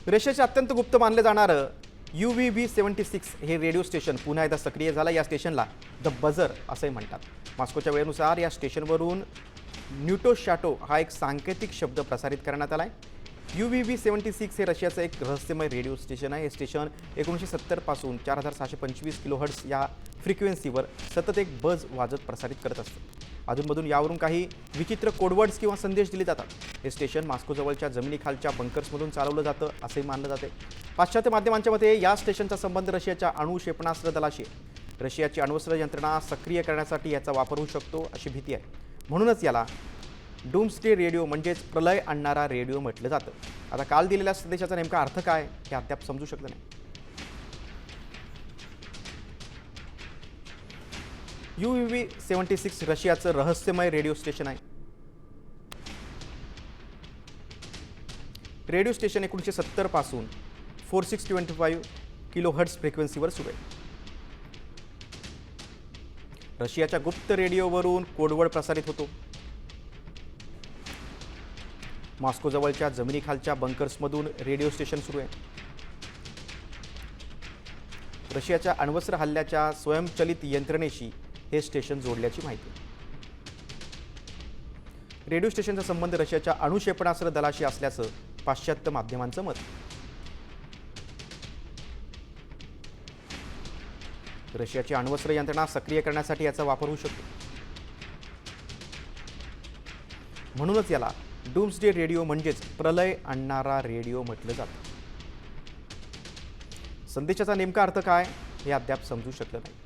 रशियाचे अत्यंत गुप्त मानले जाणारं UVV-76 हे रेडिओ स्टेशन पुन्हा एकदा सक्रिय झालं। या स्टेशनला द बझर असे म्हणतात। मॉस्कोच्या वेळेनुसार या स्टेशनवरून न्यूटो शॅटो हा एक सांकेतिक शब्द प्रसारित करण्यात आला आहे। UVV-76 हे रशियाचं एक रहस्यमय रेडिओ स्टेशन आहे। हे स्टेशन 1970 पासून 4625 किलोहर्ट्झ या फ्रिक्वेन्सीवर सतत एक बज वाजत प्रसारित करत असतं। अधूनमधून यावरून काही विचित्र कोडवर्ड्स किंवा संदेश दिले जातात। हे स्टेशन मॉस्कोजवळच्या जमिनीखालच्या बंकर्समधून चालवलं जातं असे मानलं जाते। पाश्चात्य माध्यमांच्या मते या स्टेशनचा संबंध रशियाच्या अणु क्षेपणास्त्र दलाशी आहे। रशियाची अण्वस्त्र यंत्रणा सक्रिय करण्यासाठी याचा वापर होऊ शकतो अशी भीती आहे। म्हणूनच याला डूम्सडे रेडिओ म्हणजेच प्रलय आणणारा रेडिओ म्हटलं जातं। आता काल दिलेल्या संदेशाचा नेमका अर्थ काय हे अद्याप समजू शकलं नाही। UVV-76 रशियाचं रहस्यमय रेडिओ स्टेशन आहे। रेडिओ स्टेशन 1970 पासून 4625 किलोहर्ट्झ फ्रिक्वेन्सीवर सुरू आहे। रशियाच्या गुप्त रेडिओवरून कोडवर्ड प्रसारित होतो। मॉस्कोजवळच्या जमिनीखालच्या बंकर्समधून रेडिओ स्टेशन सुरू आहे। रशियाच्या अण्वस्त्र हल्ल्याच्या स्वयंचलित यंत्रणेशी हे स्टेशन जोडल्याची माहिती। रेडिओ स्टेशनचा संबंध रशियाच्या अणु क्षेपणास्त्र दलाशी असल्याचं पाश्चात्य माध्यमांचं मत। रशियाची अण्वस्त्र यंत्रणा सक्रिय करण्यासाठी याचा वापर होऊ शकतो। म्हणूनच याला डूम्सडे रेडिओ म्हणजेच प्रलय आणणारा रेडिओ म्हटलं जातं। संदेशाचा नेमका अर्थ काय हे अद्याप समजू शकलं नाही।